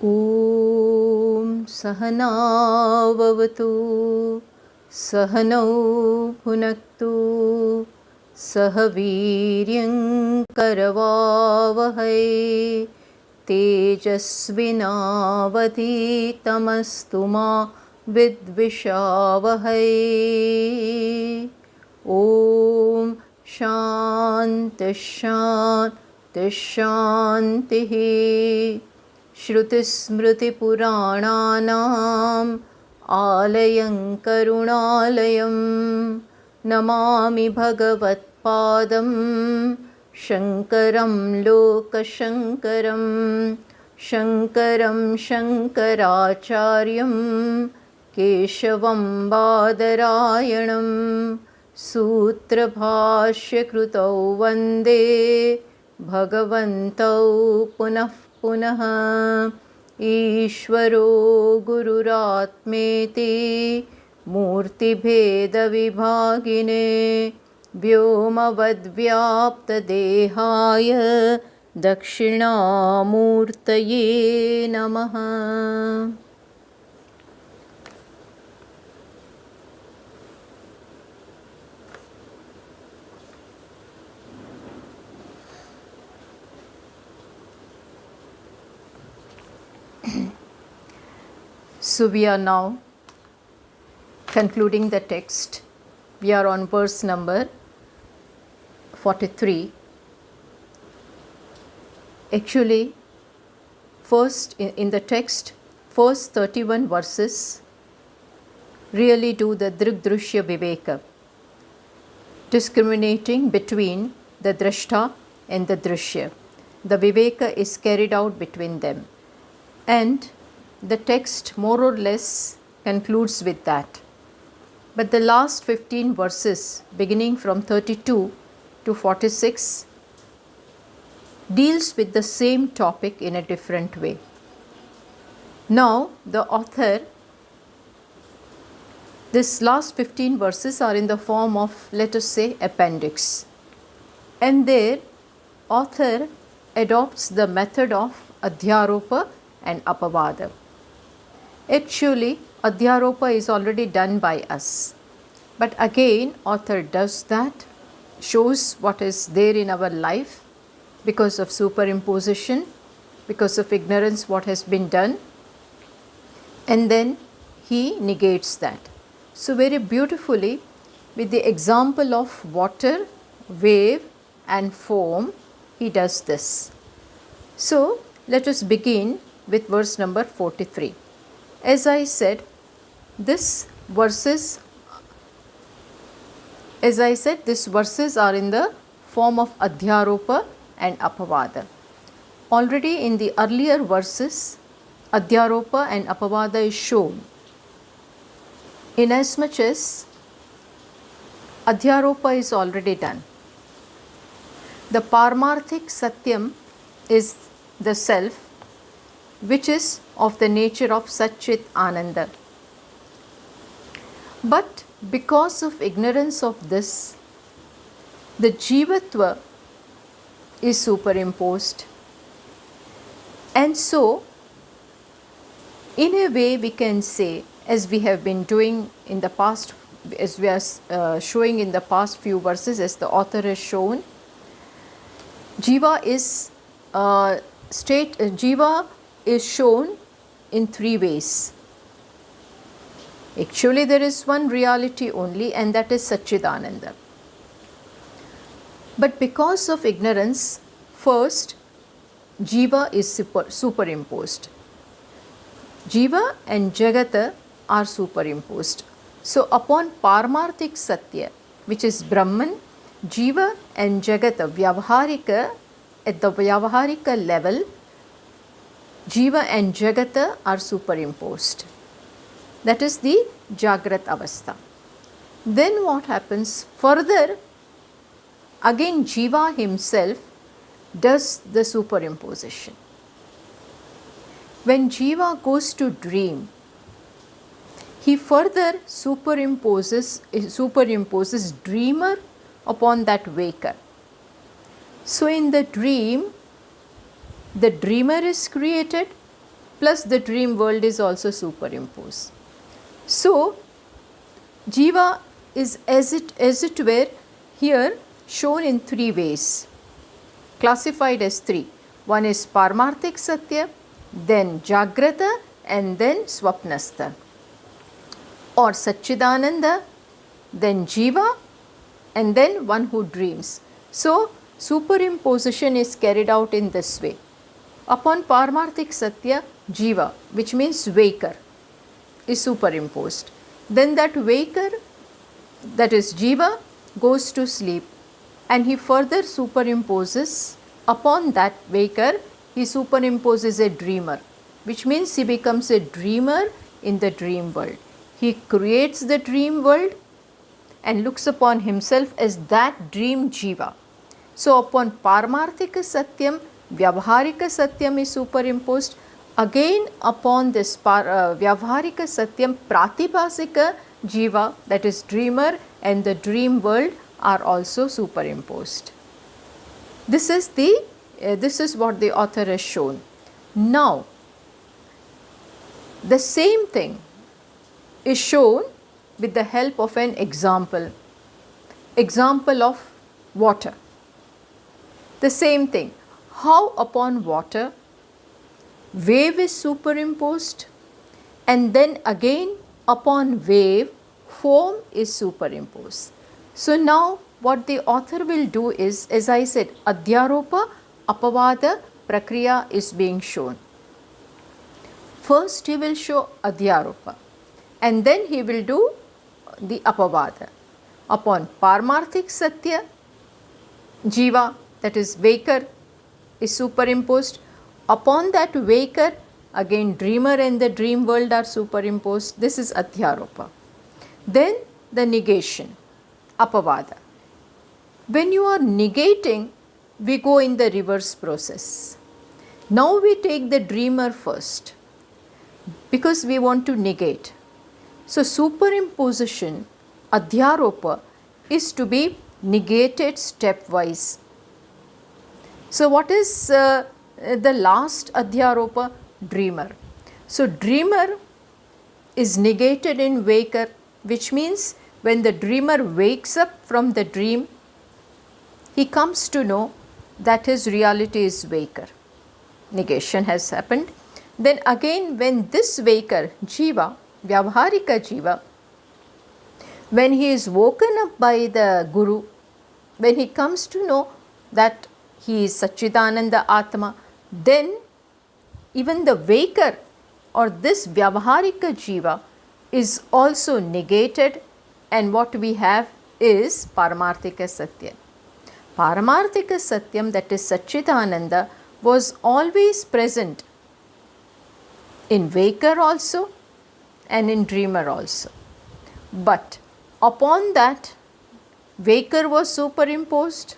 Om Sahanavavatu Sahanau Bhunaktu Sahaviryam Karavavahai Tejasvinavadhitamastu ma Vidvishavahai. Om Shanti Shanti Shanti. Shrutismrutipurananam Alayam Karunalayam Namami Bhagavatpadam Shankaram Lokashankaram Shankaram Shankaracharyam Keshavam Badarayanam Sutra Bhashya Krutau Vande Bhagavantau Punah Punaha Ishvaro Gururatmeti Murti Bheda Vibhagine Vyomavadvyapta Dehaya Dakshinamurtaye Namaha. So we are now concluding the text. We are on verse number 43. Actually, first in the text, first 31 verses really do the Drashya Viveka, discriminating between the Drashta and the Drashya. The Viveka is carried out between them. And the text more or less concludes with that. But the last 15 verses, beginning from 32 to 46, deals with the same topic in a different way. Now, the author, this last 15 verses are in the form of, let us say, appendix. And there, author adopts the method of Adhyaropa and Apavada. Actually, Adhyaropa is already done by us. But again, author does that, shows what is there in our life because of superimposition, because of ignorance what has been done, and then he negates that. So very beautifully, with the example of water, wave and foam, he does this. So let us begin with verse number 43. As I said, these verses are in the form of Adhyaropa and Apavada. Already in the earlier verses, Adhyaropa and Apavada is shown. Inasmuch as Adhyaropa is already done. The Paramarthik Satyam is the self, which is of the nature of Satchit Ananda. But because of ignorance of this, the Jivatva is superimposed. And so, in a way we can say, as we have been doing in the past, as we are showing in the past few verses, as the author has shown, Jiva is shown in three ways. Actually, there is one reality only, and that is Satchidananda. But because of ignorance, first, Jiva is superimposed. Jiva and Jagata are superimposed. So, upon Paramarthik Satya, which is Brahman, Jiva and Jagata, at the Vyavaharika level, Jiva and Jagata are superimposed. That is the Jagrat Avastha. Then what happens? Further, again Jiva himself does the superimposition. When Jiva goes to dream, he further superimposes dreamer upon that waker. So in the dream, the dreamer is created plus the dream world is also superimposed. So Jiva is as it were here shown in three ways, classified as three. One is Paramarthik Satya, then Jagrata, and then Swapnastha, or Satchidananda, then Jiva, and then one who dreams. So superimposition is carried out in this way. Upon Paramarthik Satya, Jiva, which means waker, is superimposed. Then that waker, that is Jiva, goes to sleep, and he further superimposes upon that waker, he superimposes a dreamer, which means he becomes a dreamer in the dream world. He creates the dream world and looks upon himself as that dream Jiva. So upon Paramarthika Satyam, Vyavaharika Satyam is superimposed. Again upon this Vyavaharika Satyam, Pratibhasika Jiva, that is dreamer, and the dream world are also superimposed. This is what the author has shown. Now, the same thing is shown with the help of an example of water. The same thing, how upon water wave is superimposed, and then again upon wave foam is superimposed. So now what the author will do is, as I said, Adhyaropa, Apavada, Prakriya is being shown. First he will show Adhyaropa, and then he will do the Apavada. Upon Paramarthik Satya, Jiva, that is waker, is superimposed. Upon that waker, again dreamer and the dream world are superimposed. This is Adhyaropa. Then the negation, Apavada. When you are negating, we go in the reverse process. Now we take the dreamer first because we want to negate. So superimposition, Adhyaropa, is to be negated stepwise. So what is the last Adhyaropa? Dreamer. So dreamer is negated in waker, which means when the dreamer wakes up from the dream, he comes to know that his reality is waker. Negation has happened. Then again when this waker, Jiva, Vyavaharika Jiva, when he is woken up by the Guru, when he comes to know that he is Satchidananda Atma, then even the waker or this Vyavaharika Jiva is also negated, and what we have is Paramarthika Satya. Paramarthika Satyam, that is Satchidananda, was always present in waker also and in dreamer also. But upon that, waker was superimposed,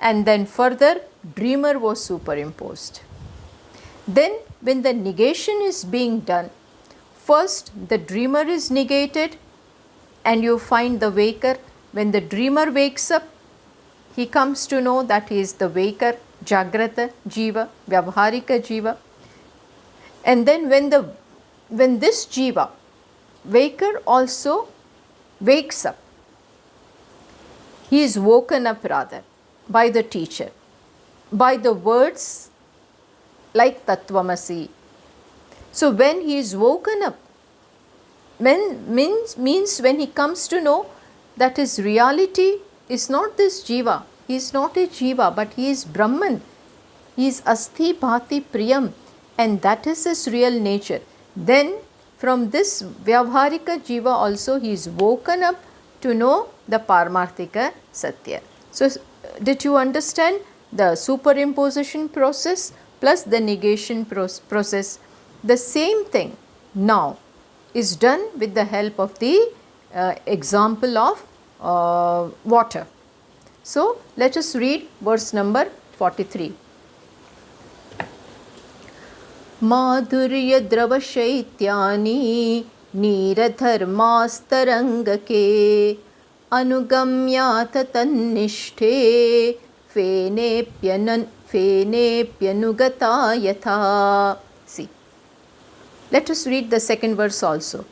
and then further dreamer was superimposed. Then when the negation is being done, first the dreamer is negated and you find the waker. When the dreamer wakes up, he comes to know that he is the waker, Jagrata Jiva, Vyavaharika Jiva. And then when this Jiva, waker, also wakes up, he is woken up rather by the teacher, by the words like Tattvamasi. So when he is woken up, means when he comes to know that his reality is not this Jiva, he is not a Jiva, but he is Brahman, he is Asti Bhati Priyam, and that is his real nature. Then from this Vyavaharika Jiva also he is woken up to know the Paramarthika Satya. So did you understand the superimposition process plus the negation process? The same thing now is done with the help of the example of water. So let us read verse number 43. Madhurya drava shaityani neeradharmastarangake anugamyata tannishte fenepyanugata yatha. See, Let us read the second verse also.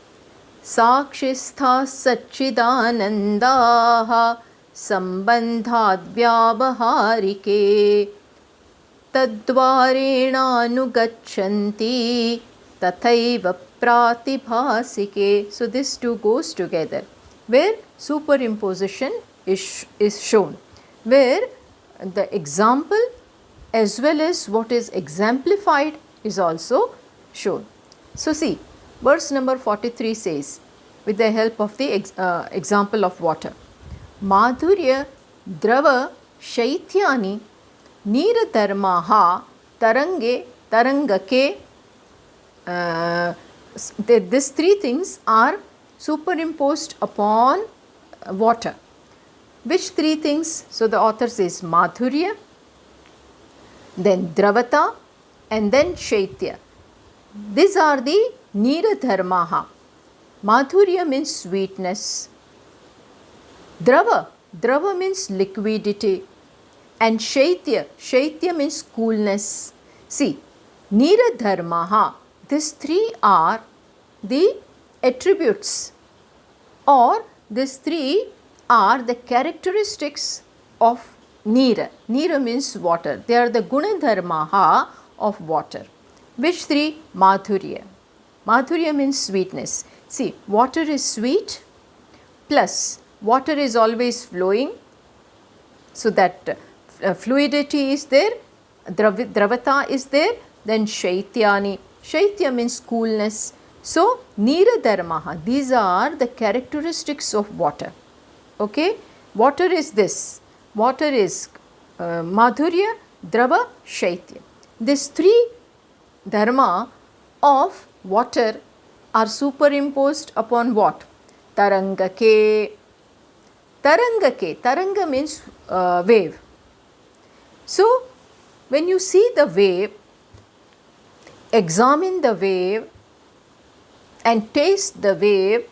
Sakshistha Satchidanandaha Sambandhat Vyavaharike Tadvarenanugachanti Tathaiva Pratibhasike. So this two goes together, where superimposition is shown, where the example as well as what is exemplified is also shown. So see, verse number 43 says, with the help of the example of water, Madhurya Drava Shaityani Niradharmaha Tarange Tarangake. These three things are superimposed upon water. Which three things? So the author says Madhurya, then Dravata, and then Shaitya. These are the Niradharmaha. Madhurya means sweetness. Drava means liquidity. And Shaitya means coolness. See, Niradharmaha, these three are the attributes, or these three are the characteristics of Nira. Nira means water. They are the Gunadharmaha of water. Which three? Madhurya. Madhurya means sweetness. See, water is sweet, plus water is always flowing, so that fluidity is there, Dravata is there, then Shaityani. Shaitya means coolness. So, Niradharmaha, these are the characteristics of water. Okay, water is this. Water is Madhurya, Drava, Shaitya. These three dharma of water are superimposed upon what? Tarangake. Tarangake. Taranga means wave. So, when you see the wave, examine the wave and taste the wave,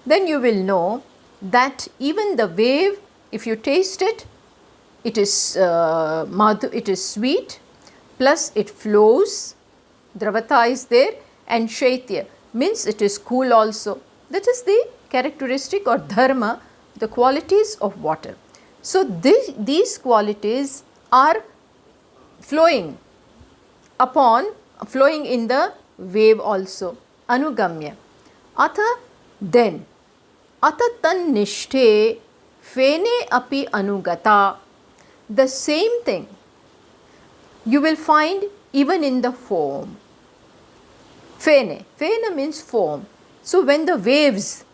then you will know that even the wave, if you taste it, it is sweet, plus it flows, Dravata is there, and Shaitya means it is cool also. That is the characteristic or dharma, the qualities of water. So these qualities are flowing in the wave also. Anugamya. Atha then. Atha tan nishte fene api anugata. The same thing you will find even in the foam. Fene. Fene means foam. So when the waves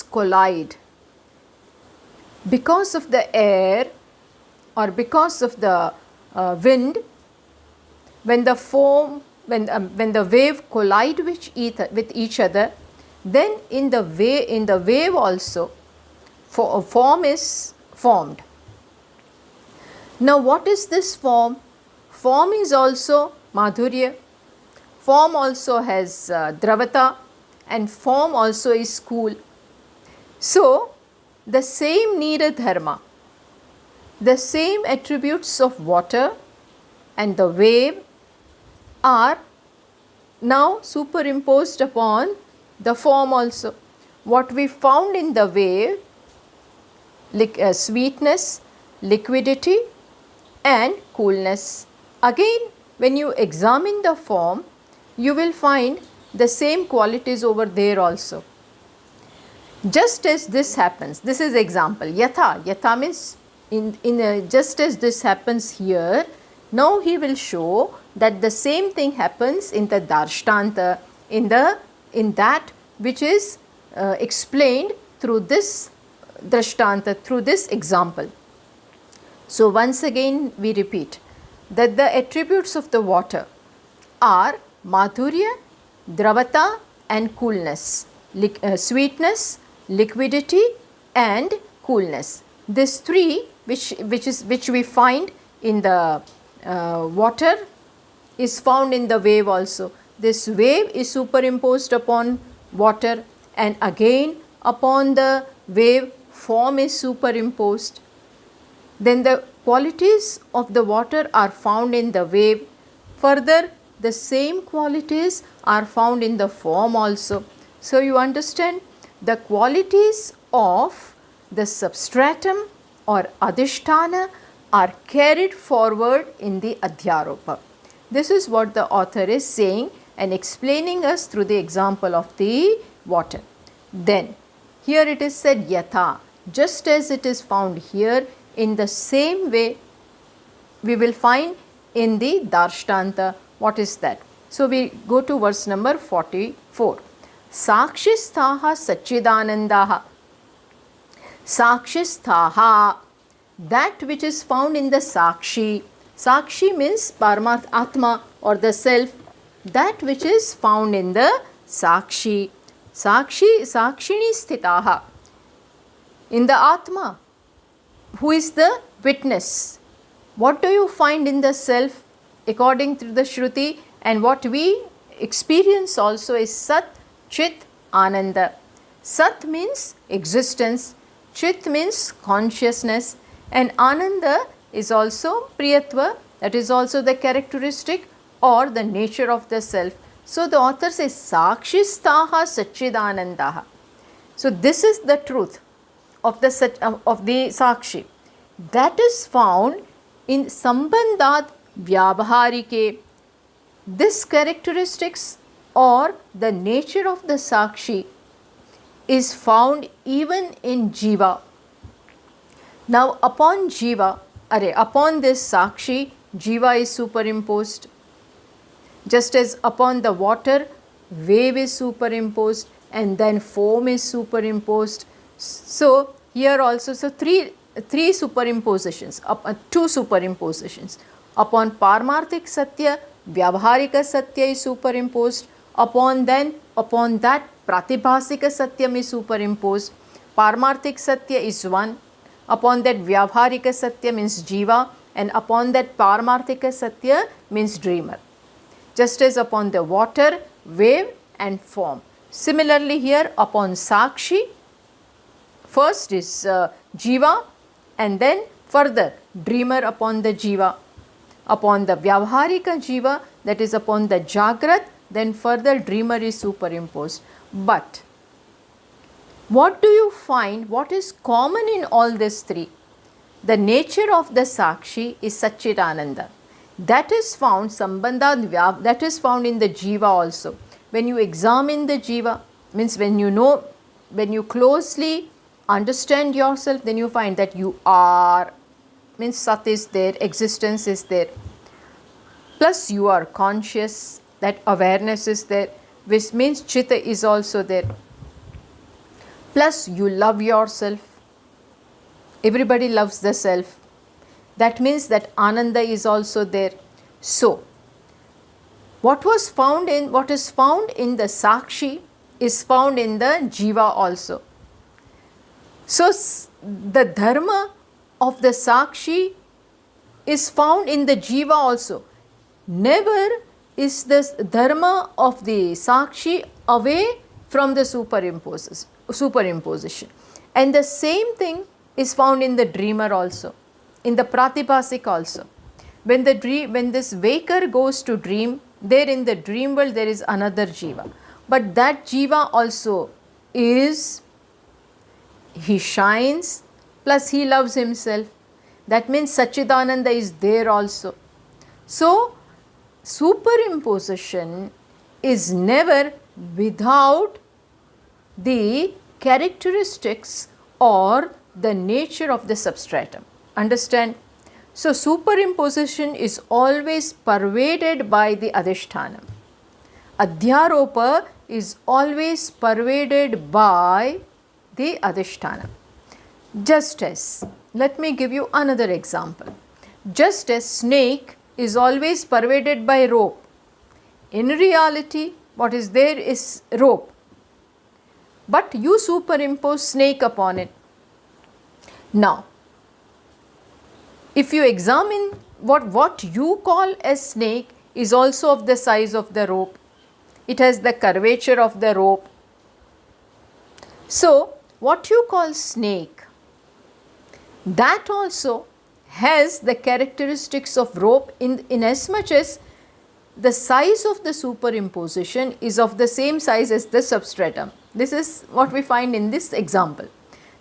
collide, because of the air or because of the wind, when the wave collide with each other, then in the wave also form is formed. Now what is this form? Form is also Madhurya, form also has Dravata, and form also is cool. So the same Niradharma, the same attributes of water and the wave are now superimposed upon the form also. What we found in the wave, sweetness, liquidity and coolness. Again, when you examine the form, you will find the same qualities over there also. Just as this happens, this is example, Yatha. Yatha means just as this happens here, now he will show that the same thing happens in the Darshtanta, in that which is explained through this Drashtanta, through this example. So once again we repeat that the attributes of the water are Madhurya, Dravata and coolness, sweetness, liquidity and coolness. These three which we find in the water is found in the wave also. This wave is superimposed upon water, and again upon the wave form is superimposed. Then the qualities of the water are found in the wave. Further, the same qualities are found in the form also. So you understand, the qualities of the substratum or adhisthana are carried forward in the adhyaropa. This is what the author is saying and explaining us through the example of the water. Then here it is said yatha, just as it is found here, in the same way we will find in the Darshtanta. What is that? So we go to verse number 44. Sakshisthaha Sachidanandaha. Sakshisthaha, that which is found in the Sakshi. Sakshi means Paramatma Atma or the self, that which is found in the Sakshi. Sakshini Sthitaha, in the Atma, who is the witness. What do you find in the self according to the Shruti, and what we experience also is Sat, Chit, Ananda. Sat means existence, Chit means consciousness, and Ananda is also Priyatva, that is also the characteristic or the nature of the self. So the author says Sakshistaha Sachidanandaha. So this is the truth of the Sakshi. That is found in Sambandhat Vyabharike. This characteristics or the nature of the Sakshi is found even in Jiva. Now upon Jiva, upon this Sakshi, Jiva is superimposed. Just as upon the water, wave is superimposed and then foam is superimposed. So here also, so three superimpositions, two superimpositions. Upon Paramarthik Satya, Vyavaharika Satya is superimposed. Upon that Pratibhasika Satyam is superimposed. Paramarthik Satya is one. Upon that Vyavaharika Satya means Jiva, and upon that Paramarthika Satya means dreamer. Just as upon the water, wave and form. Similarly here upon Sakshi, first is Jiva and then further dreamer upon the Jiva. Upon the Vyavaharika Jiva, that is upon the Jagrat, then further dreamer is superimposed. But what do you find? What is common in all these three? The nature of the Sakshi is Satchidananda. That is found Sambandhat, that is found in the Jiva also. When you examine the Jiva, means when you closely understand yourself, then you find that you are, means Sat is there, existence is there. Plus you are conscious, that awareness is there, which means Chitta is also there. Plus you love yourself. Everybody loves the self. That means that Ananda is also there. So, what is found in the Sakshi is found in the Jiva also. So, the dharma of the Sakshi is found in the Jiva also. Never is this dharma of the Sakshi away from the superimposition. And the same thing is found in the dreamer also, in the Pratibhasik also. When this waker goes to dream, there in the dream world there is another Jiva. But that Jiva also is, he shines, plus he loves himself. That means Satchidananda is there also. So, superimposition is never without the characteristics or the nature of the substratum. Understand? So, superimposition is always pervaded by the adhisthana. Adhyaropa is always pervaded by the adhisthana. Just as, let me give you another example. Just as snake is always pervaded by rope. In reality, what is there is rope. But you superimpose snake upon it. Now, if you examine what you call as snake is also of the size of the rope. It has the curvature of the rope. So, what you call snake, that also has the characteristics of rope in as much as the size of the superimposition is of the same size as the substratum. This is what we find in this example.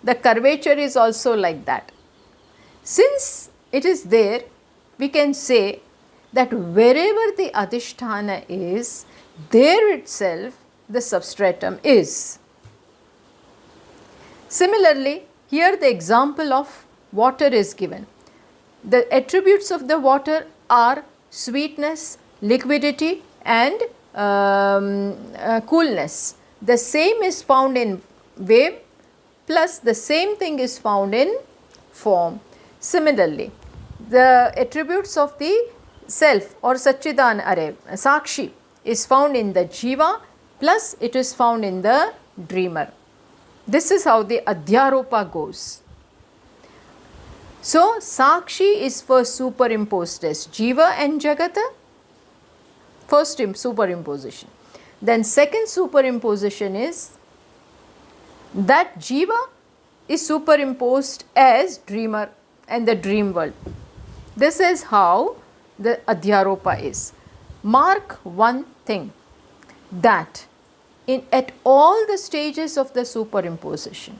The curvature is also like that. Since it is there, we can say that wherever the adhisthana is, there itself the substratum is. Similarly, here the example of water is given. The attributes of the water are sweetness, liquidity and coolness. The same is found in wave plus the same thing is found in form. Similarly, the attributes of the self or Satchidananda, Sakshi, is found in the Jiva plus it is found in the dreamer. This is how the Adhyaropa goes. So, Sakshi is first superimposed as Jiva and Jagata, first superimposition. Then second superimposition is that Jiva is superimposed as dreamer and the dream world. This is how the Adhyaropa is. Mark one thing, that at all the stages of the superimposition,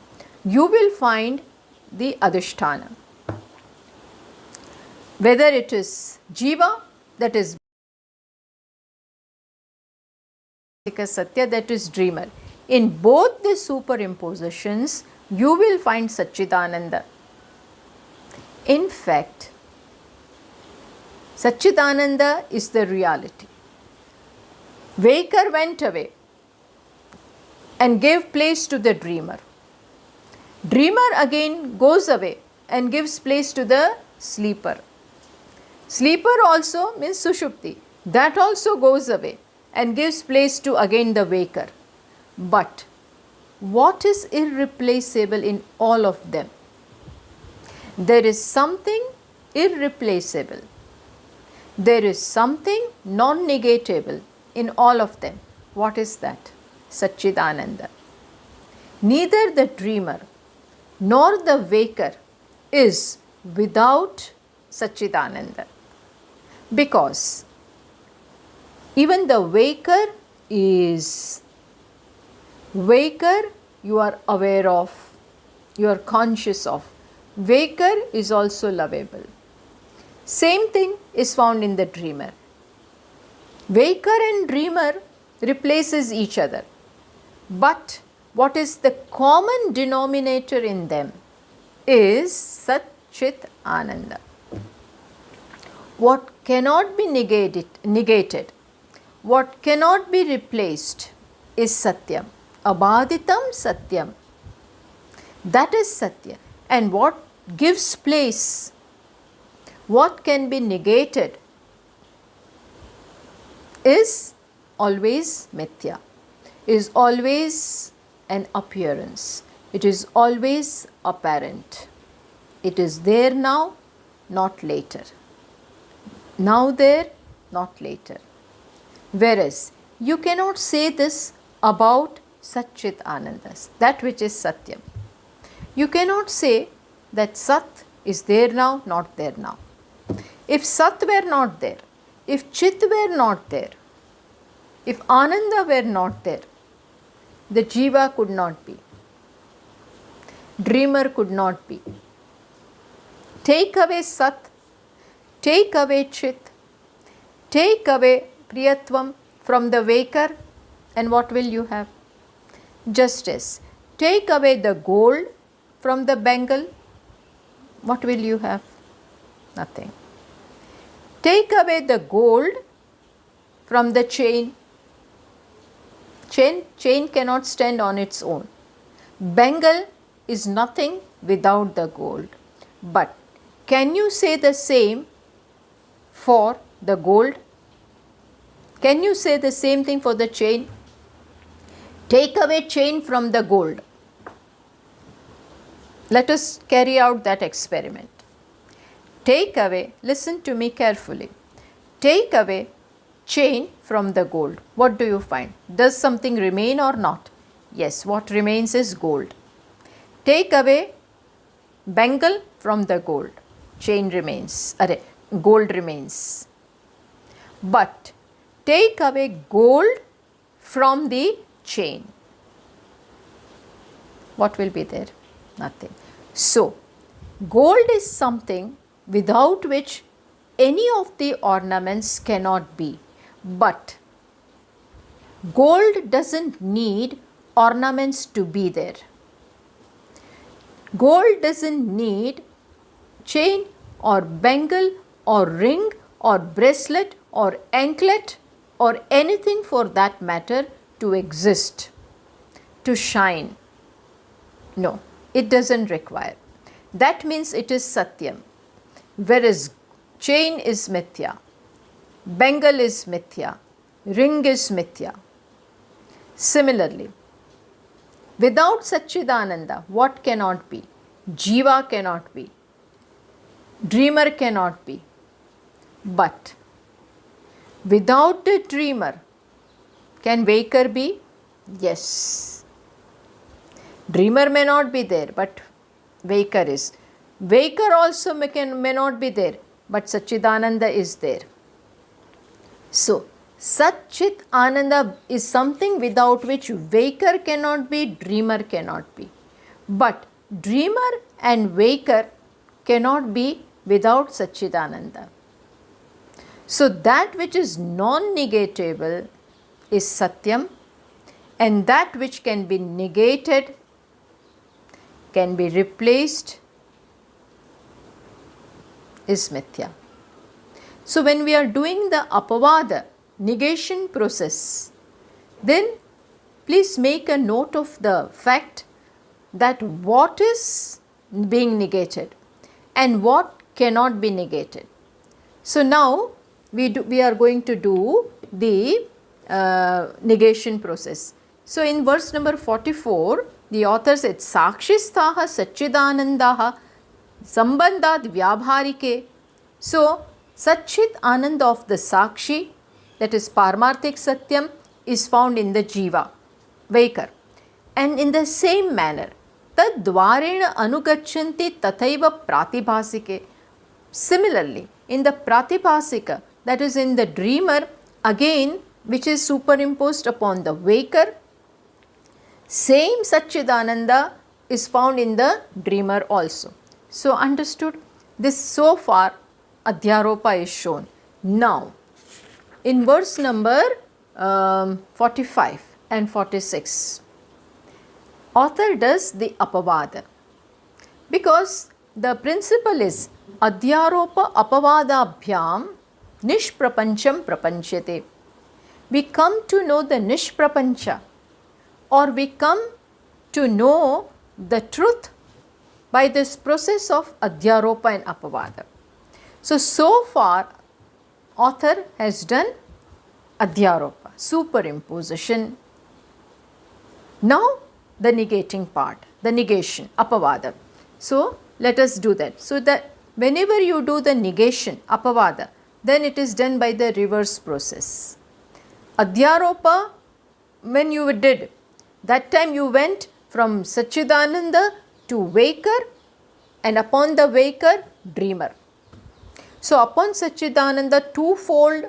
you will find the Adhisthana. Whether it is Jiva, that is Satya, that is dreamer. In both the superimpositions, you will find Satchidananda. In fact, Satchidananda is the reality. Waker went away and gave place to the dreamer. Dreamer again goes away and gives place to the sleeper. Sleeper also means Sushupti. That also goes away and gives place to again the waker. But what is irreplaceable in all of them? There is something irreplaceable. There is something non-negatable in all of them. What is that? Satchidananda. Neither the dreamer nor the waker is without Satchidananda, because even the waker is waker, you are aware of, you are conscious of. Waker is also lovable. Same thing is found in the dreamer. Waker and dreamer replaces each other. But what is the common denominator in them is Sat Chit Ananda. What cannot be negated, what cannot be replaced is Satyam. Abaditam Satyam. That is Satya. And what gives place, what can be negated, is always Mithya, is always an appearance. It is always apparent. It is there now, not later. Now there, not later. Whereas you cannot say this about Satchit Ananda, that which is Satyam. You cannot say that Sat is there now, not there now. If Sat were not there, if Chit were not there, if Ananda were not there, the Jiva could not be. Dreamer could not be. Take away Sat, take away Chit, take away Priyatvam from the waker, and what will you have? Just as take away the gold from the bangle, what will you have? Nothing. Take away the gold from the chain. Chain cannot stand on its own. Bangle is nothing without the gold. But can you say the same for the gold? Can you say the same thing for the chain? Take away chain from the gold. Let us carry out that experiment. Take away, listen to me carefully. Take away chain from the gold. What do you find? Does something remain or not? Yes, what remains is gold. Take away bangle from the gold. Chain remains, gold remains. But take away gold from the chain. What will be there? Nothing. So, gold is something without which any of the ornaments cannot be. But gold doesn't need ornaments to be there. Gold doesn't need chain or bangle or ring or bracelet or anklet or anything for that matter to exist, to shine. No, it doesn't require. That means it is Satyam. Whereas chain is Mithya, bangle is Mithya, ring is Mithya. Similarly, without Satchidananda, what cannot be? Jiva cannot be. Dreamer cannot be. But without the dreamer, can waker be? Yes. Dreamer may not be there, but waker is. Waker also may not be there, but Satchidananda is there. So, Satchit Ananda is something without which waker cannot be, dreamer cannot be. But dreamer and waker cannot be without Satchidananda. So, that which is non-negatable is Satyam, and that which can be negated, can be replaced, is Mithya. So, when we are doing the Apavada, negation process, then please make a note of the fact that what is being negated and what cannot be negated. So, now we are going to do the negation process. So, in verse number 44, the author said, Sakshistaha Satchidanandaha Sambandhat Vyabharike. So, Satchit Ananda of the Sakshi, that is Paramarthik Satyam, is found in the Jiva, Waker. And in the same manner, Tad Dvarena Anugachanti Tathaiva Pratibhasike. Similarly, in the Pratibhasika, that is in the dreamer, again, which is superimposed upon the waker, same Satchidananda is found in the dreamer also. So, understood? This so far Adhyaropa is shown. Now, in verse number 45 and 46, author does the Apavada, because the principle is Adhyaropa Apavadabhyam Nishprapancham Prapanchate. We come to know the Nishprapancha, or we come to know the truth by this process of Adhyaropa and Apavada. So far author has done Adhyaropa, superimposition. Now the negating part, the negation, Apavada. So let us do that. So that whenever you do the negation, Apavada, then it is done by the reverse process. Adhyaropa, when you did, that time you went from Satchidananda to waker, and upon the waker, dreamer. So, upon Satchidananda, twofold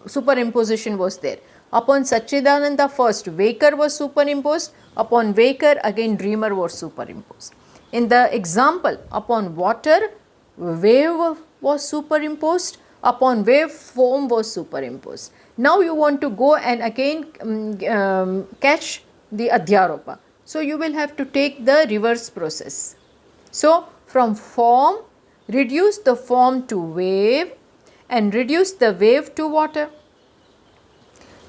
superimposition was there. Upon Satchidananda, first waker was superimposed, upon waker, again dreamer was superimposed. In the example, upon water, wave was superimposed, upon wave, foam was superimposed. Now you want to go and again catch the Adhyaropa. So, you will have to take the reverse process. So, from form, reduce the form to wave and reduce the wave to water.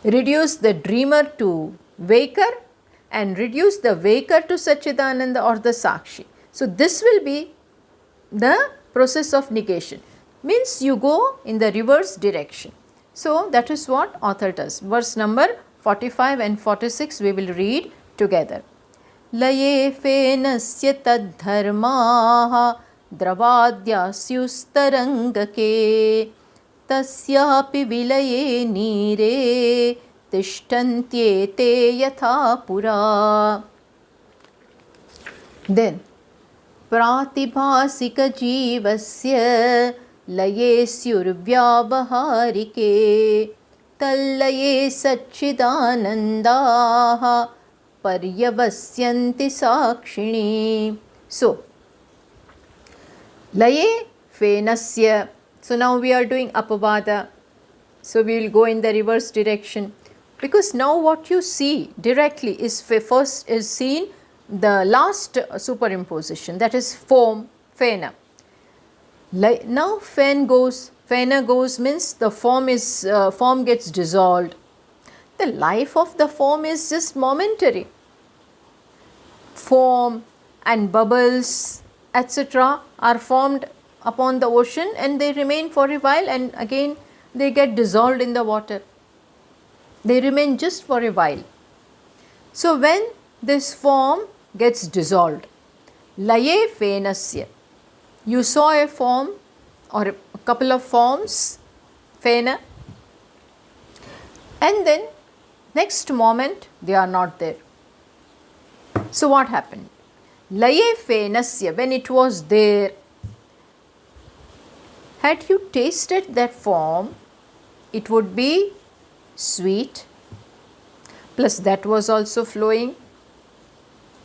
Reduce the dreamer to waker and reduce the waker to Satchidananda or the Sakshi. So, this will be the process of negation. Means you go in the reverse direction. So, that is what author does. Verse number 45 and 46 we will read together. Laye fenasya tadharmaha द्रवाद्यास्युस्तरङ्गके तस्यापि विलये नीरे तिष्ठन्त्येते यथा पुरा. Then प्रातिभासिकजीवस्य लये स्युर्व्यावहारिके तल्लये सच्चिदानन्दाः पर्यवस्यन्ति साक्षिणी. So, laye fenasya. So now we are doing apavada. So we will go in the reverse direction, because now what you see directly is first is seen the last superimposition, that is foam, fena. Now fena goes means the form gets dissolved. The life of the form is just momentary. Foam and bubbles, etc., are formed upon the ocean and they remain for a while, and again they get dissolved in the water. They remain just for a while. So when this form gets dissolved, laye fenasya, you saw a form or a couple of forms, fena, and then next moment they are not there. So what happened? Laye fenasya, when it was there, had you tasted that form, it would be sweet, plus that was also flowing,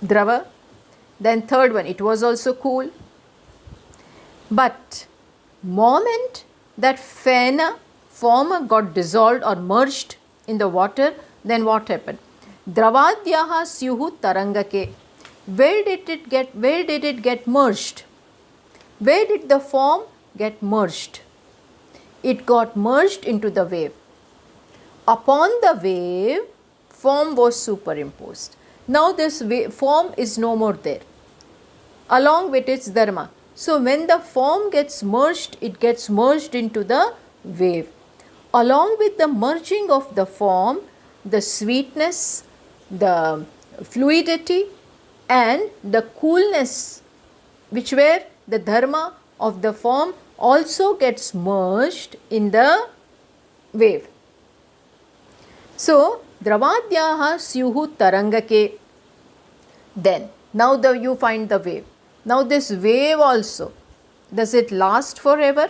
drava. Then third one, it was also cool. But moment that fena form got dissolved or merged in the water, then what happened? Dravadyaha syuhu tarangake. Where did it get merged? Where did the form get merged? It got merged into the wave. Upon the wave, form was superimposed. Now this form is no more there, along with its dharma. So when the form gets merged, it gets merged into the wave. Along with the merging of the form, the sweetness, the fluidity and the coolness, which were the dharma of the form, also gets merged in the wave. So, dravadyaha syuhu tarangake. Then, now you find the wave. Now this wave also, does it last forever?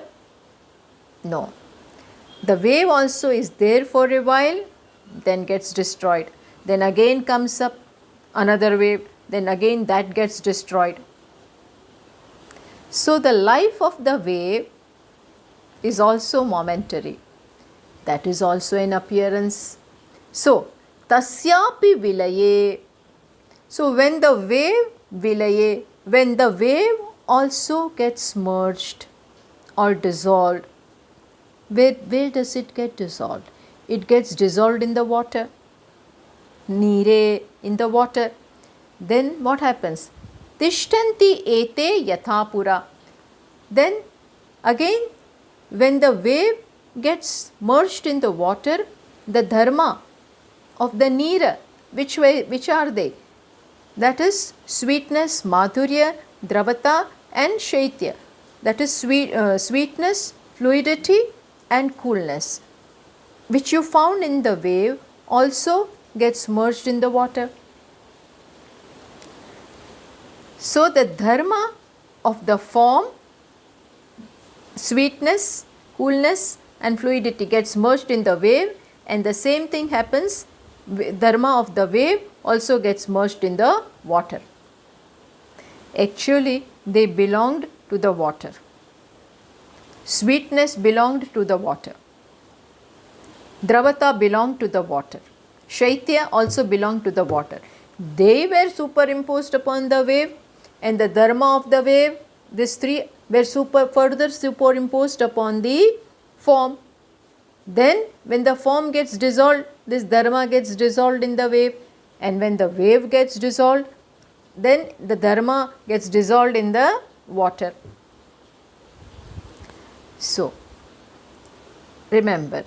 No. The wave also is there for a while, then gets destroyed. Then again comes up another wave, then again that gets destroyed. So the life of the wave is also momentary. That is also an appearance. So, tasyapi vilaye. So when the wave vilaye, when the wave also gets merged or dissolved, where does it get dissolved? It gets dissolved in the water. Nire, in the water. Then what happens? Tishtanti ete yathapura. Then again, when the wave gets merged in the water, the dharma of the nira, which are they? That is sweetness, madhurya, dravata and shaitya. That is sweetness, fluidity and coolness, which you found in the wave, also gets merged in the water. So the dharma of the form, sweetness, coolness and fluidity gets merged in the wave, and the same thing happens, dharma of the wave also gets merged in the water. Actually, they belonged to the water. Sweetness belonged to the water. Dravata belonged to the water. Shaitya also belonged to the water. They were superimposed upon the wave, and the dharma of the wave, these three were further superimposed upon the form. Then when the form gets dissolved, this dharma gets dissolved in the wave, and when the wave gets dissolved, then the dharma gets dissolved in the water. So, remember,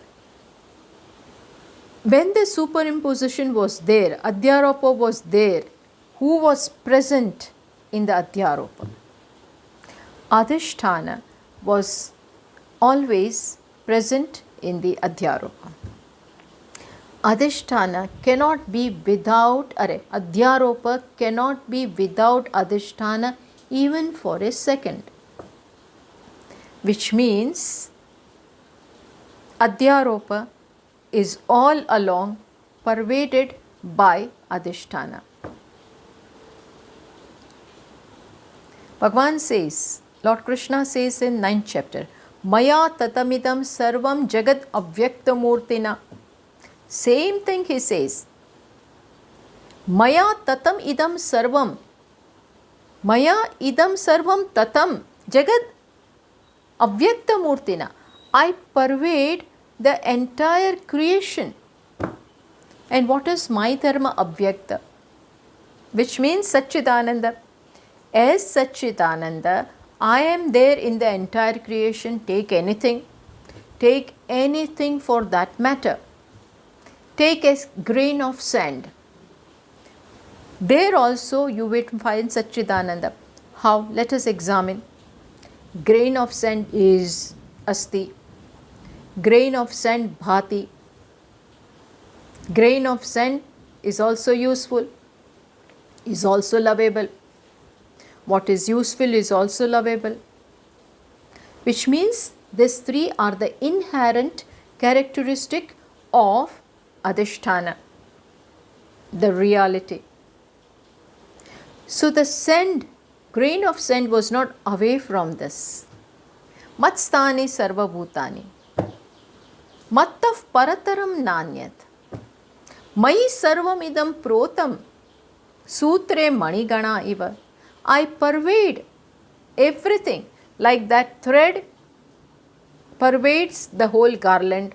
when the superimposition was there, Adhyaropa was there, who was present in the Adhyaropa? Adhisthana was always present in the Adhyaropa. Adhisthana cannot be without, Adhyaropa cannot be without Adhisthana even for a second. which means Adhyaropa is all along pervaded by Adhisthana. Bhagavan says, Lord Krishna says in 9th chapter, Maya tatamidam sarvam jagat avyakta murtina. Same thing he says. Maya tatam idam sarvam. Maya idam sarvam tatam jagat avyakta murtina. I pervade the entire creation. And what is my dharma avyakta? Which means Satchidananda. As Satchidananda, I am there in the entire creation. Take anything for that matter. Take a grain of sand. There also you will find Satchidananda. How? Let us examine. Grain of sand is Asti. Grain of sand Bhati. Grain of sand is also useful, is also lovable. What is useful is also lovable. Which means these three are the inherent characteristic of Adhisthana, the reality. So the sand, grain of sand was not away from this. Matstani sarva bhutani. Mattav parataram nanyat. Mai sarvam idam protam. Sutre manigana iva. I pervade everything like that thread pervades the whole garland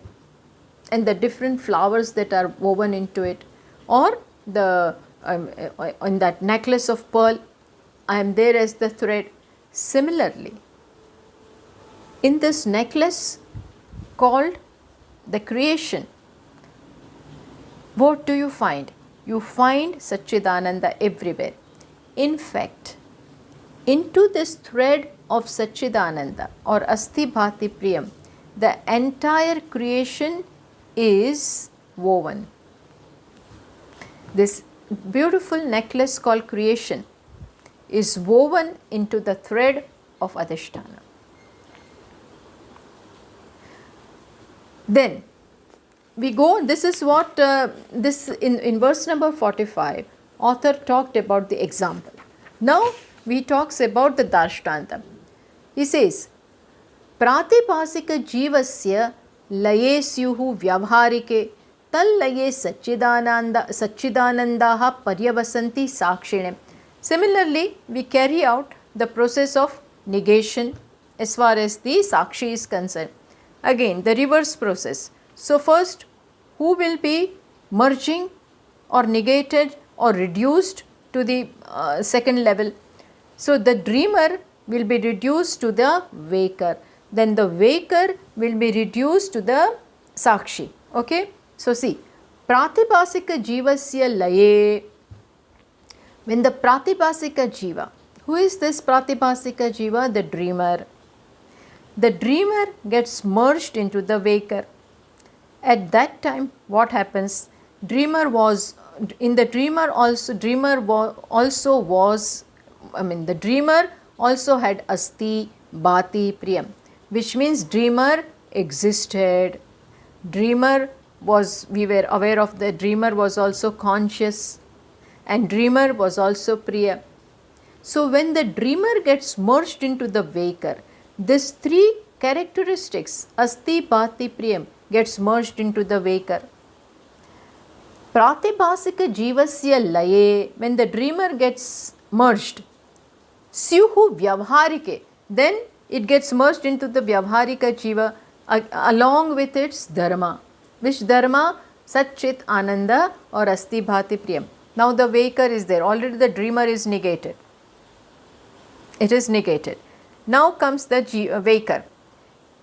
and the different flowers that are woven into it, or the in that necklace of pearl, I am there as the thread. Similarly, in this necklace called the creation, what do you find? You find Satchidananda everywhere. In fact, into this thread of Satchidananda or Asti Bhati Priyam, the entire creation is woven. This beautiful necklace called creation is woven into the thread of Adhisthana. Then we go, this is what in verse number 45, author talked about the example. Now he talks about the Darshtantam. He says, Pratipasika jivasya laye syuhu vyavharike tal laye satchidanandaha paryavasanti sakshine. Similarly, we carry out the process of negation as far as the sakshi is concerned. Again, the reverse process. So first, who will be merging or negated or reduced to the second level? So the dreamer will be reduced to the waker. Then the waker will be reduced to the sakshi. Okay. So see, Pratipasika jivasya laye. When the Pratipasika jiva, who is this Pratipasika jiva? The dreamer. The dreamer gets merged into the waker. At that time, what happens? Dreamer was in the dreamer also. The dreamer also had Asti Bhati Priyam, which means dreamer existed. Dreamer was, we were aware of the dreamer was also conscious, and dreamer was also Priya. So when the dreamer gets merged into the waker, these three characteristics, Asti Bhati Priyam, gets merged into the waker. Pratibhasika jivasya laye, when the dreamer gets merged, syuhu vyavharike, then it gets merged into the vyavharika jiva along with its dharma. Which dharma? Satchit Ananda or Asti Bhati Priyam. Now the waker is there, already the dreamer is negated. It is negated. Now comes the waker.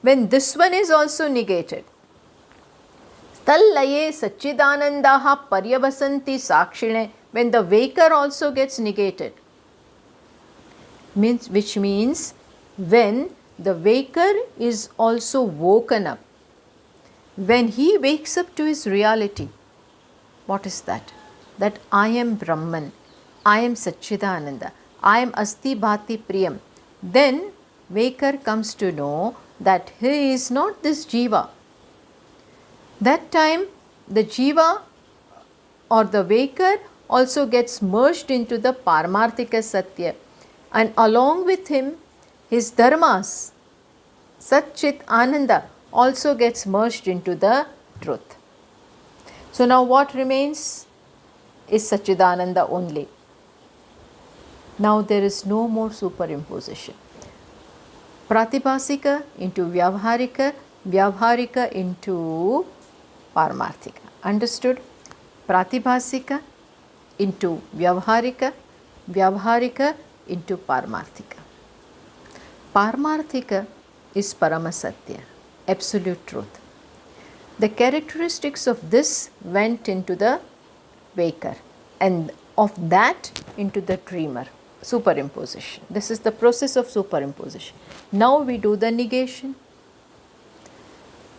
When this one is also negated, Tallaye Satchidanandaha Paryavasanti Sakshine, when the waker also gets negated, which means when the waker is also woken up, when he wakes up to his reality, what is that? That I am Brahman, I am Satchidananda, I am Asti Bhati Priyam. Then waker comes to know that he is not this jiva. That time the jiva or the waker also gets merged into the Paramarthika Satya, and along with him his dharmas, Sat Chit Ananda, also gets merged into the truth. So now what remains is Satchidananda only. Now there is no more superimposition. Pratibhasika into Vyavharika, Vyavharika into Paramarthika. Understood? Pratibhasika into Vyavharika, Vyavharika into Paramarthika. Paramarthika is Paramasatya, absolute truth. The characteristics of this went into the waker, and of that into the dreamer. Superimposition. This is the process of superimposition. Now we do the negation.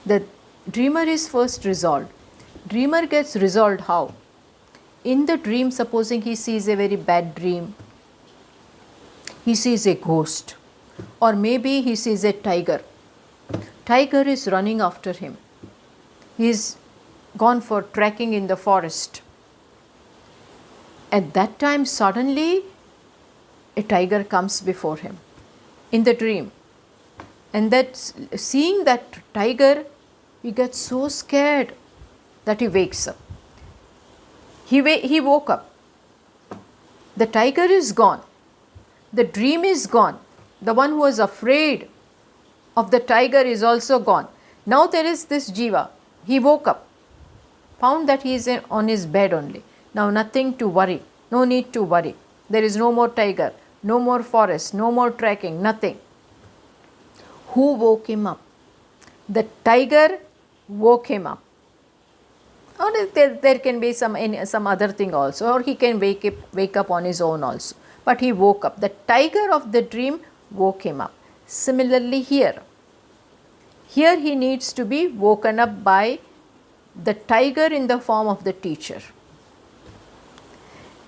The dreamer is first resolved. Dreamer gets resolved how? In the dream, supposing he sees a very bad dream, he sees a ghost, or maybe he sees a tiger. Tiger is running after him. He is gone for trekking in the forest. At that time, suddenly a tiger comes before him in the dream, and that seeing that tiger, he gets so scared that he wakes up. He woke up. The tiger is gone. The dream is gone. The one who was afraid of the tiger is also gone. Now there is this jiva. He woke up, found that he is on his bed only. Now nothing to worry. No need to worry. There is no more tiger, no more forest, no more trekking, nothing. Who woke him up? The tiger woke him up. Or there can be some other thing also, or he can wake up on his own also. But he woke up. The tiger of the dream woke him up. Similarly here he needs to be woken up by the tiger in the form of the teacher.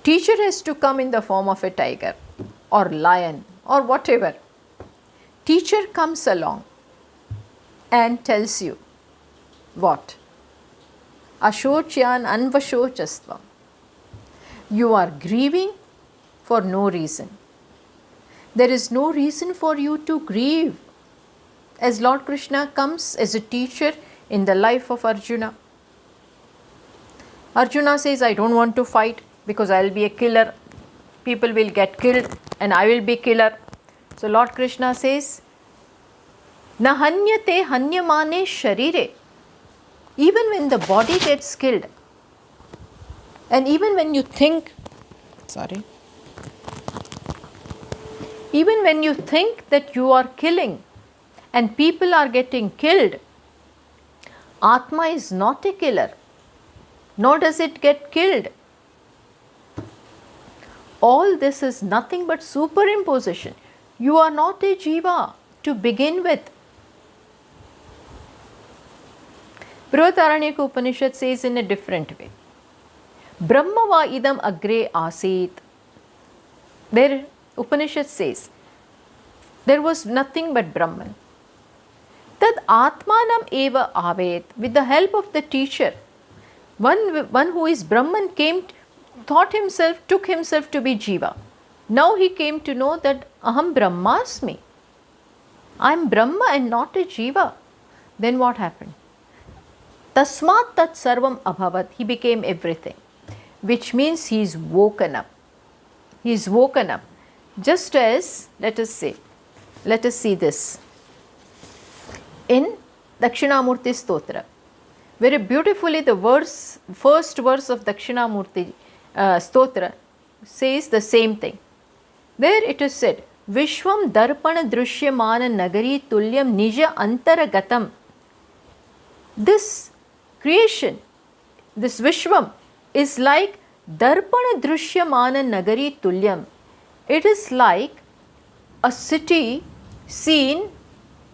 Teacher has to come in the form of a tiger or lion or whatever. Teacher comes along and tells you what? Ashocyan anvashocastvam. You are grieving for no reason. There is no reason for you to grieve. As Lord Krishna comes as a teacher in the life of Arjuna. Arjuna says, I don't want to fight because I will be a killer. People will get killed and I will be killer. So Lord Krishna says, Na hanyate hanyamane sharire. Even when the body gets killed, and even when you think, even when you think that you are killing and people are getting killed, Atma is not a killer, nor does it get killed. All this is nothing but superimposition. You are not a jiva to begin with. Brihadaranyaka Upanishad says in a different way, Brahma va idam agre asit. There Upanishad says, there was nothing but Brahman. Tad Atmanam eva avet. With the help of the teacher, one who is Brahman took himself to be Jiva. Now he came to know that Aham Brahmasmi. I am Brahma and not a Jiva. Then what happened? Tasmat tat sarvam abhavat. He became everything. Which means he is woken up. He is woken up. Just as, let us see this. In Dakshinamurti Stotra, very beautifully the first verse of Dakshinamurti Stotra says the same thing. There it is said, Vishwam darpana drushyamana nagari tulyam nija antaragatam. This creation, this Vishwam is like darpana drushyamana nagari tulyam. It is like a city seen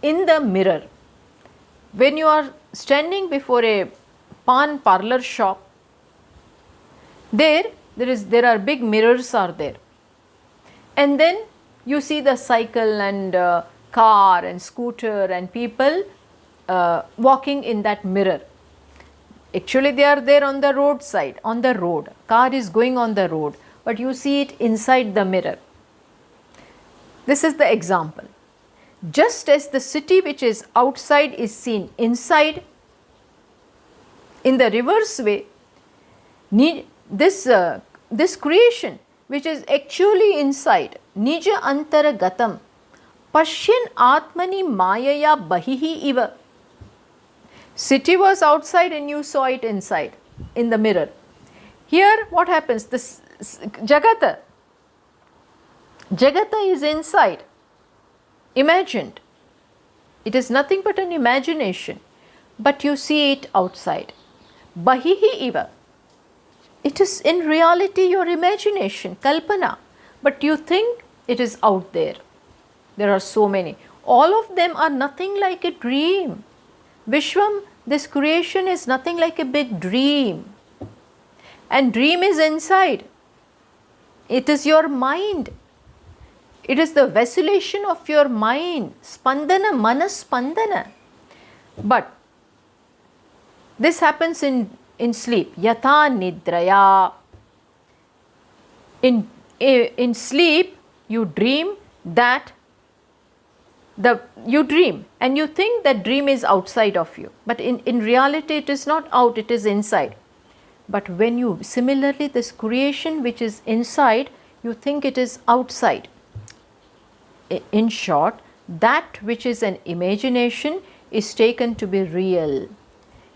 in the mirror. When you are standing before a pan parlor shop, there are big mirrors are there, and then you see the cycle and car and scooter and people walking in that mirror. Actually they are there on the roadside, on the road. Car is going on the road, but you see it inside the mirror. This is the example. Just as the city which is outside is seen inside, in the reverse way, this creation which is actually inside, nija antara gatam, pashyan atmani mayaya bahihi iva. City was outside and you saw it inside, in the mirror. Here what happens? This Jagata is inside, imagined. It is nothing but an imagination, but you see it outside. Bahihi iva. It is in reality your imagination, kalpana, but you think it is out there. There are so many. All of them are nothing like a dream. Vishwam, this creation is nothing like a big dream. And dream is inside. It is your mind. It is the vacillation of your mind. Spandana, manas spandana. But this happens in sleep. Yatha nidraya. In sleep, you dream that you dream and you think that dream is outside of you. But in reality, it is not out, it is inside. But when you, similarly, this creation which is inside, you think it is outside. In short, that which is an imagination is taken to be real.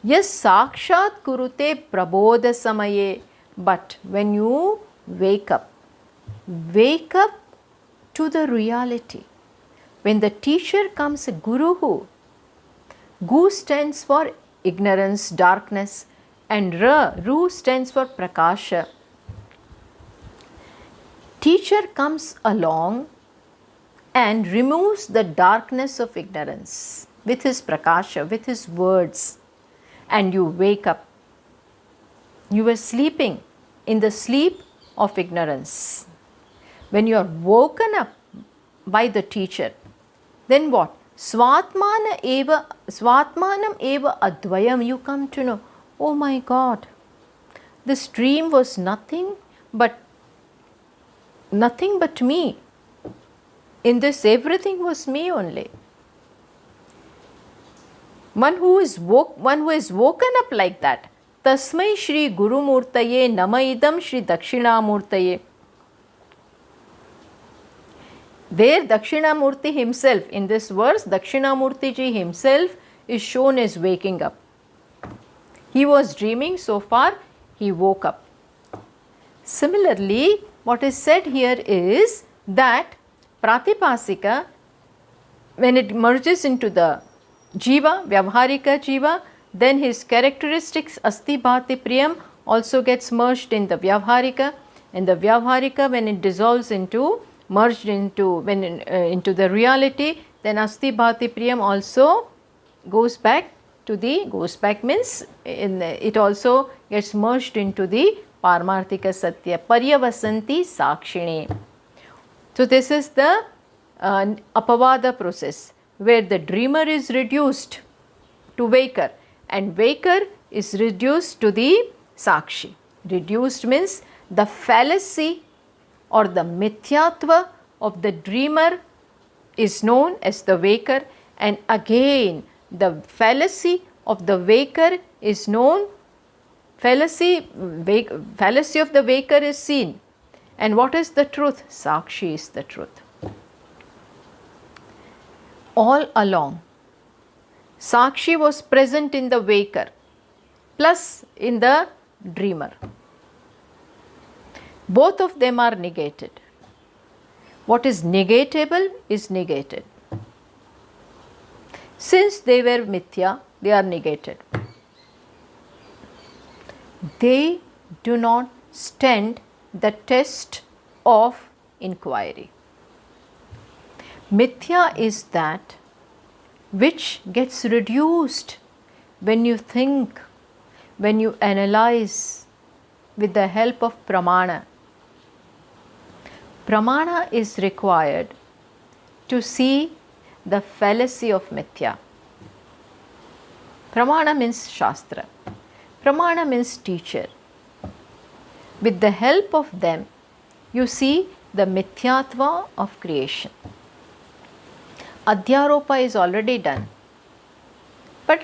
Yes, sakshat kurute prabodha samaye. But when you wake up to the reality. When the teacher comes, Guru who? Gu stands for ignorance, darkness, and Ru stands for prakasha. Teacher comes along and removes the darkness of ignorance with his prakasha, with his words, and you wake up. You were sleeping in the sleep of ignorance. When you are woken up by the teacher, then what? Swatmanam eva advayam. You come to know, oh my God, this dream was nothing but me. In this, everything was me only. One who is woken up like that. Tasmai Shri Guru Murtaye Namaidam Shri Dakshina Murtaye. There Dakshinamurti himself, in this verse, Dakshinamurti ji himself is shown as waking up. He was dreaming so far, he woke up. Similarly, what is said here is that Pratipasika, when it merges into the Jiva, Vyavharika Jiva, then his characteristics Asti Bhati Priyam also gets merged in the Vyavharika, and the Vyavharika, when it dissolves into into the reality, then Asti Bhati Priyam also goes back means it also gets merged into the Paramarthika Satya, Paryavasanti Sakshini. So this is the Apavada process, where the dreamer is reduced to waker and waker is reduced to the Sakshi. Reduced means the fallacy or the mithyatva of the dreamer is known as the waker, and again the fallacy of the waker is known, fallacy of the waker is seen. And what is the truth? Sakshi is the truth. All along, Sakshi was present in the waker plus in the dreamer. Both of them are negated. What is negatable is negated. Since they were mithya, they are negated. They do not stand the test of inquiry. Mithya is that which gets reduced when you think, when you analyze with the help of pramana. Pramana is required to see the fallacy of mithya. Pramana means Shastra. Pramana means teacher. With the help of them, you see the mithyatva of creation. Adhyaropa is already done, but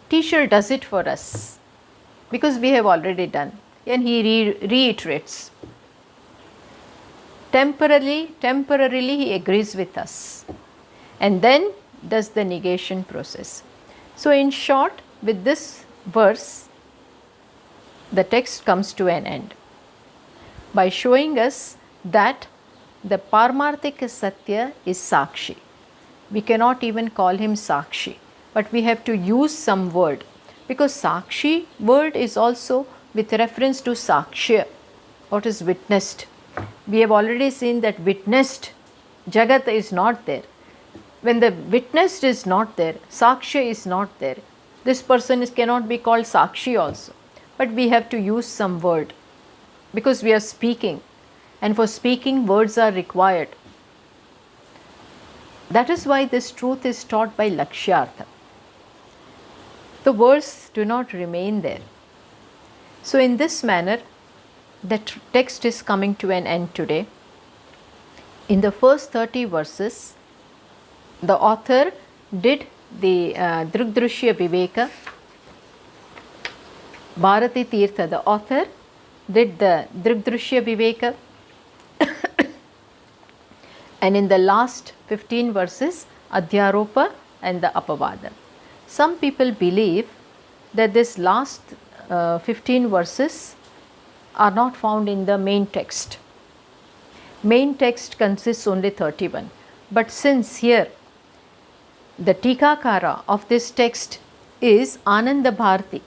teacher does it for us because we have already done, and he reiterates. Temporarily he agrees with us and then does the negation process. So in short, with this verse, the text comes to an end by showing us that the Paramarthika Satya is Sakshi. We cannot even call him Sakshi, but we have to use some word, because Sakshi word is also with reference to Sakshya, what is witnessed. We have already seen that witnessed Jagat is not there. When the witnessed is not there, Sakshya is not there. This person cannot be called Sakshi also. But we have to use some word because we are speaking, and for speaking words are required. That is why this truth is taught by Lakshyartha. The words do not remain there. So in this manner, the text is coming to an end today. In the first 30 verses, the author did the Drashya Viveka. Bharati Tirtha, the author, did the Drashya Viveka. And in the last 15 verses, Adhyaropa and the Apavada. Some people believe that this last 15 verses are not found in the main text. Main text consists only 31. But since here the Tikakara of this text is Ananda Bharati,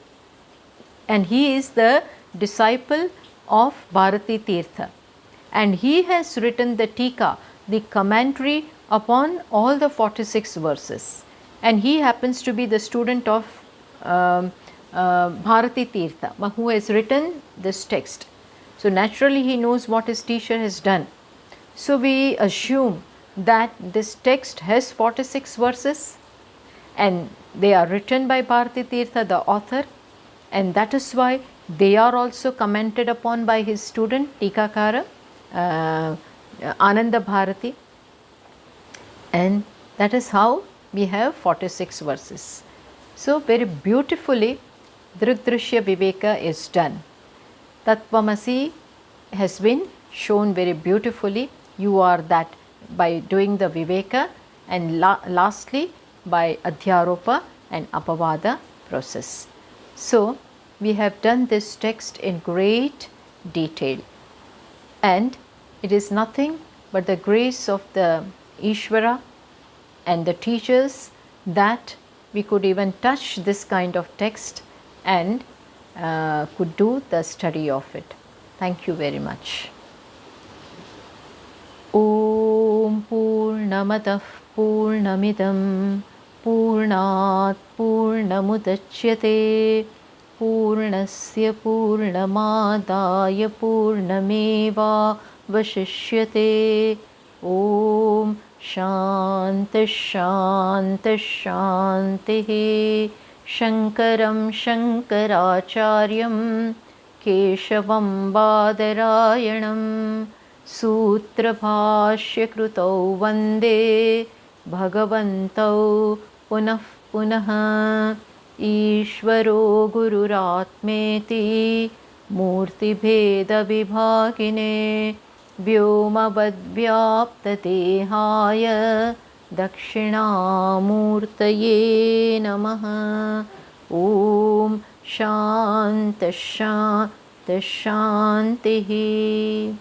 and he is the disciple of Bharati Tirtha, and he has written the Tika, the commentary upon all the 46 verses, and he happens to be the student of Bharati Tirtha, who has written this text. So naturally he knows what his teacher has done. So we assume that this text has 46 verses and they are written by Bharati Tirtha, the author, and that is why they are also commented upon by his student Tikakara Ananda Bharati, and that is how we have 46 verses. So very beautifully Drashya Viveka is done. Tattvamasi has been shown very beautifully. You are that by doing the Viveka, and lastly by Adhyaropa and Apavada process. So we have done this text in great detail, and it is nothing but the grace of the Ishvara and the teachers that we could even touch this kind of text and could do the study of it. Thank you very much. Om Purnamadah Purnamidam Purnat Purnamudachyate Purnasya Purnamadaya Purnameva Vashishyate. Om Shanti Shanti Shanti. Shankaram Shankaracharyam Keshavam Badarayanam Sutrabhashya Krutau Vande Bhagavantau Punah Punah. Ishvaro Gururatmeti Murti Bheda Vibhagine Vyomavadvyaptatehaya Dakshinamurtaye Namaha. Om Shanti Shanti Shanti.